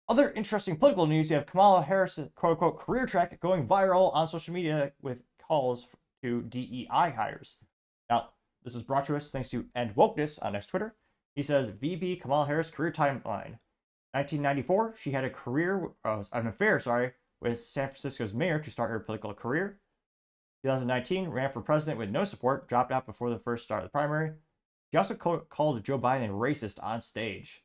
Other interesting political news, you have Kamala Harris' quote-unquote career track going viral on social media with calls to DEI hires. Now, this was brought to us thanks to End Wokeness on X Twitter. He says, VP Kamala Harris career timeline. 1994, she had an affair, with San Francisco's mayor to start her political career. 2019, ran for president with no support, dropped out before the first start of the primary. She also called Joe Biden a racist on stage.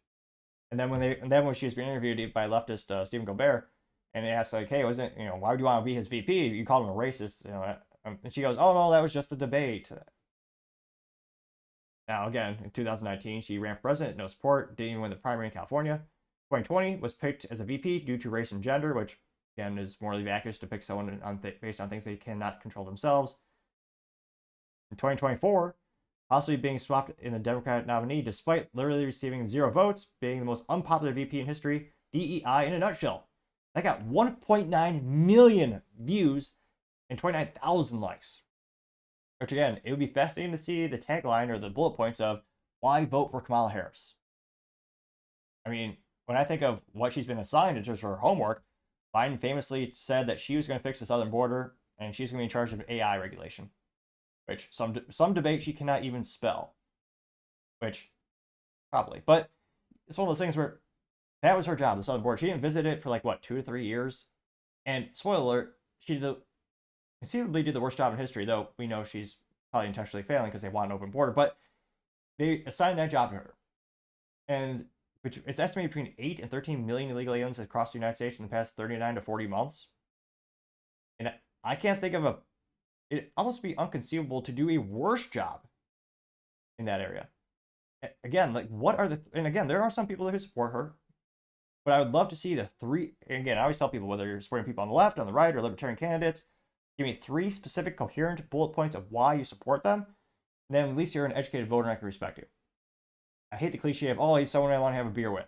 And then when she was being interviewed by leftist Stephen Colbert, and they asked like, "Hey, wasn't why would you want to be his VP? You called him a racist?" And she goes, "Oh no, that was just a debate." Now again, in 2019, she ran for president, no support, didn't even win the primary in California. 2020 was picked as a VP due to race and gender, which again is morally vacuous to pick someone based on things they cannot control themselves. In 2024, possibly being swapped in the Democratic nominee despite literally receiving 0 votes, being the most unpopular VP in history. DEI in a nutshell. That got 1.9 million views and 29,000 likes. Which again, it would be fascinating to see the tagline or the bullet points of why vote for Kamala Harris. I mean, when I think of what she's been assigned in terms of her homework, Biden famously said that she was going to fix the southern border and she's going to be in charge of AI regulation, which some debate she cannot even spell, which probably. But it's one of those things where that was her job, the southern border. She didn't visit it for like, what, 2 to 3 years? And spoiler alert, she conceivably did the worst job in history, though we know she's probably intentionally failing because they want an open border. But they assigned that job to her. And it's estimated between 8 and 13 million illegal aliens across the United States in the past 39 to 40 months. And I can't think of it'd almost be inconceivable to do a worse job in that area. Again, like and again, there are some people who support her, but I would love to see the three, and again, I always tell people whether you're supporting people on the left, on the right, or libertarian candidates, give me 3 specific coherent bullet points of why you support them, and then at least you're an educated voter and I can respect you. I hate the cliche of, oh, he's someone I want to have a beer with.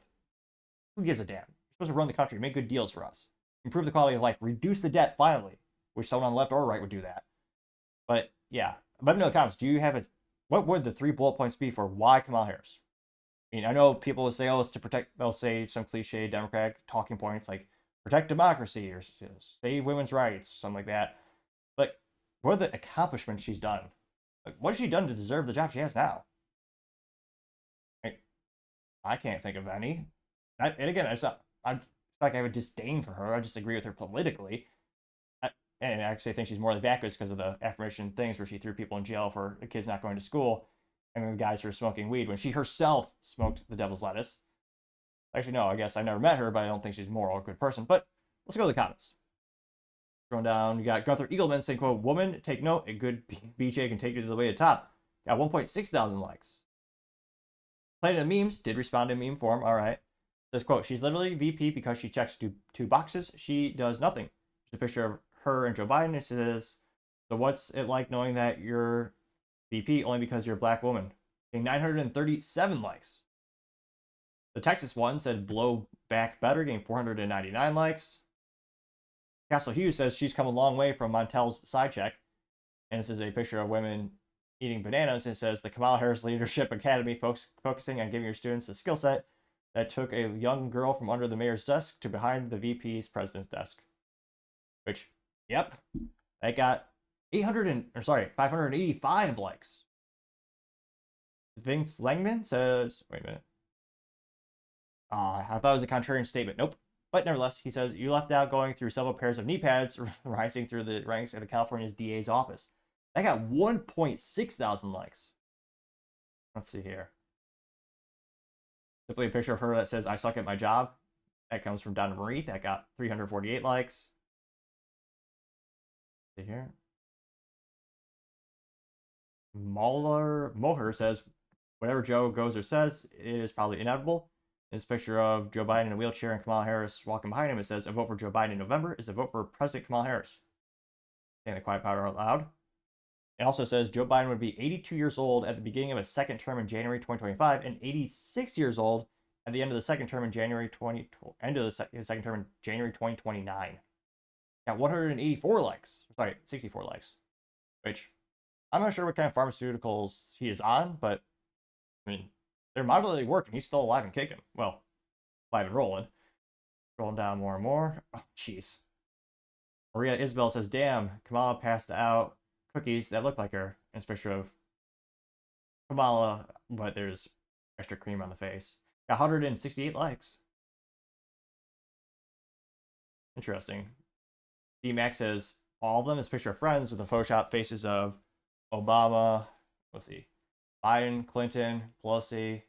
Who gives a damn? You're supposed to run the country, make good deals for us, improve the quality of life, reduce the debt finally, which someone on the left or right would do that. But yeah, let me know in the comments, what would the 3 bullet points be for why Kamala Harris? I mean, I know people will say, oh, it's to protect, they'll say some cliche Democratic talking points like protect democracy or save women's rights, something like that. But what are the accomplishments she's done? Like, what has she done to deserve the job she has now? I can't think of any. And again, it's like I have a disdain for her. I just agree with her politically. And I actually think she's more vacuous because of the affirmation things where she threw people in jail for the kids not going to school and then the guys who are smoking weed when she herself smoked the devil's lettuce. Actually, no, I guess I never met her, but I don't think she's a moral or good person. But let's go to the comments. Going down, you got Gunther Eagleman saying, quote, woman, take note, a good BJ can take you to the way to the top. Got 1.6 thousand likes. Planet of Memes did respond in meme form, all right. Says, quote, she's literally VP because she checks 2 boxes. She does nothing. There's a picture of her and Joe Biden. It says, so what's it like knowing that you're VP only because you're a black woman? Getting 937 likes. The Texas one said, blow back better, getting 499 likes. Castle Hughes says she's come a long way from Montel's side check. And this is a picture of women eating bananas. It says the Kamala Harris Leadership Academy focusing on giving your students the skill set that took a young girl from under the mayor's desk to behind the VP's president's desk. Which, yep, that got 585 likes. Vince Langman says, wait a minute. I thought it was a contrarian statement. Nope. But nevertheless, he says, you left out going through several pairs of knee pads rising through the ranks of the California's DA's office. That got 1.6 thousand likes. Let's see here. Simply a picture of her that says, I suck at my job. That comes from Donna Marie. That got 348 likes. Let's see here. Moher says, whatever Joe goes or says, it is probably inevitable. This picture of Joe Biden in a wheelchair and Kamala Harris walking behind him. It says, a vote for Joe Biden in November is a vote for President Kamala Harris. Saying the quiet powder out loud. It also says Joe Biden would be 82 years old at the beginning of his second term in January 2025 and 86 years old at the end of the second term in January 2029. Got 184 likes. Sorry, 64 likes. Which I'm not sure what kind of pharmaceuticals he is on, but I mean, they're moderately working. He's still alive and kicking. Well, alive and rolling. Scrolling down more and more. Oh, jeez. Maria Isabel says, damn, Kamala passed out cookies that look like her. And it's a picture of Kamala, but there's extra cream on the face. Got 168 likes. Interesting. D-Max says, all of them is a picture of friends with the Photoshop faces of Obama, let's see, Biden, Clinton, Pelosi,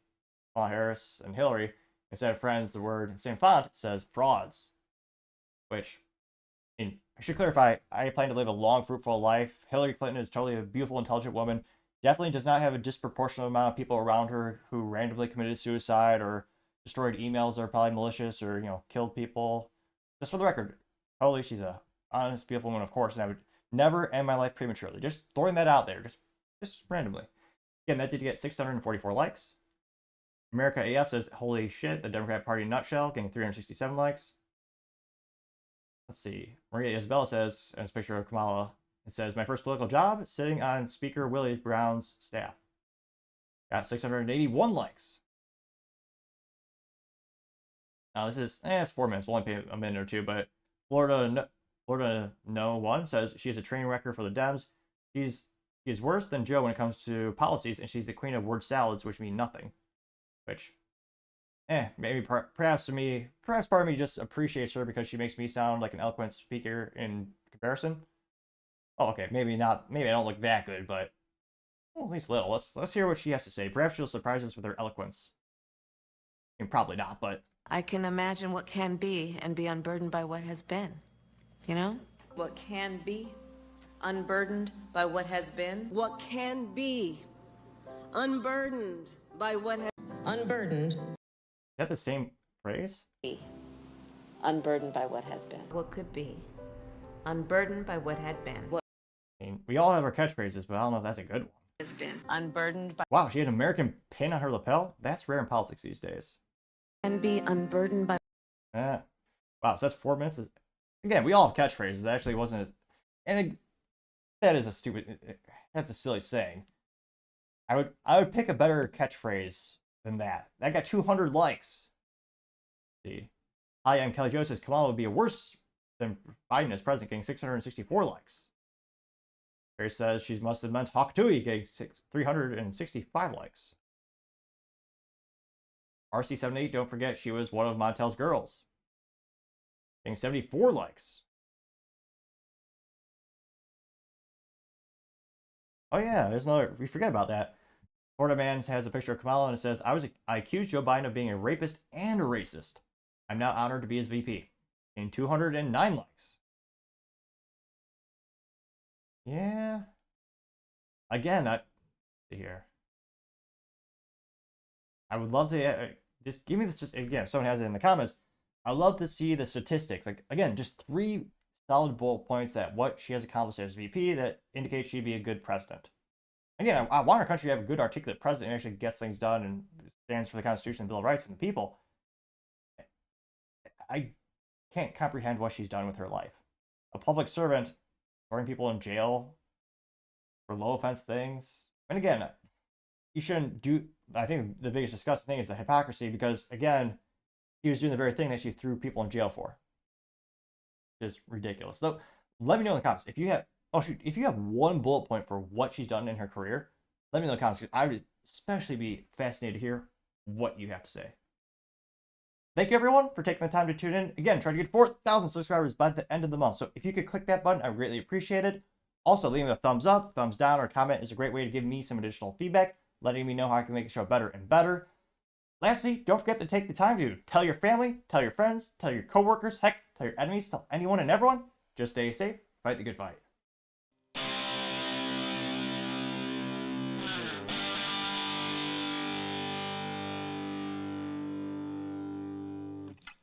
Kamala Harris, and Hillary. Instead of friends, the word in the same font says frauds. Which, I should clarify, I plan to live a long, fruitful life. Hillary Clinton is totally a beautiful, intelligent woman. Definitely does not have a disproportionate amount of people around her who randomly committed suicide or destroyed emails that are probably malicious or, killed people. Just for the record, totally, she's a honest, beautiful woman, of course, and I would never end my life prematurely. Just throwing that out there, just randomly. Again, that did get 644 likes. America AF says, holy shit, the Democrat Party nutshell, getting 367 likes. Let's see. Maria Isabella says, and it's a picture of Kamala, it says, my first political job, sitting on Speaker Willie Brown's staff. Got 681 likes. Now this is, it's 4 minutes. We'll only pay a minute or two, but Florida No One says she's a train wrecker for the Dems. She's worse than Joe when it comes to policies, and she's the queen of word salads, which mean nothing. Which, maybe perhaps part of me just appreciates her because she makes me sound like an eloquent speaker in comparison. Oh, okay, maybe not. Maybe I don't look that good, but at least little. Let's hear what she has to say. Perhaps she'll surprise us with her eloquence. I mean, probably not, but I can imagine what can be and be unburdened by what has been. You know? What can be unburdened by what has been. What can be unburdened by what has unburdened. Is that the same phrase? Unburdened by what has been. What could be unburdened by what had been. I mean, we all have our catchphrases, but I don't know if that's a good one. Has been Unburdened by Wow, she had an American pin on her lapel? That's rare in politics these days. Can be unburdened by. Wow, so that's 4 minutes. Again, we all have catchphrases. That actually wasn't that is that's a silly saying. I would pick a better catchphrase than that. That got 200 likes. Let's see. Hi, I'm Kelly Joe says Kamala would be worse than Biden as president, getting 664 likes. Barry says she must have meant Hawktui, getting 365 likes. RC78, don't forget she was one of Montel's girls, getting 74 likes. Oh yeah, there's another, we forget about that. Florida man has a picture of Kamala and it says, I accused Joe Biden of being a rapist and a racist. I'm now honored to be his VP. In 209 likes. Yeah. Again, here. I would love to just give me this. Just again, if someone has it in the comments, I'd love to see the statistics. Like again, just 3 solid bullet points that what she has accomplished as VP that indicates she'd be a good president. Again, I want our country to have a good, articulate president who actually gets things done and stands for the Constitution, the Bill of Rights, and the people. I can't comprehend what she's done with her life. A public servant, throwing people in jail for low offense things. And again, you shouldn't do. I think the biggest disgusting thing is the hypocrisy because, again, she was doing the very thing that she threw people in jail for. It's ridiculous. So let me know in the comments if you have. Oh shoot! If you have one bullet point for what she's done in her career, let me know in the comments because I would especially be fascinated to hear what you have to say. Thank you everyone for taking the time to tune in. Again, trying to get 4,000 subscribers by the end of the month. So if you could click that button, I greatly appreciate it. Also, leaving a thumbs up, thumbs down, or comment is a great way to give me some additional feedback, letting me know how I can make the show better and better. Lastly, don't forget to take the time to tell your family, tell your friends, tell your coworkers, heck, tell your enemies, tell anyone and everyone. Just stay safe, fight the good fight.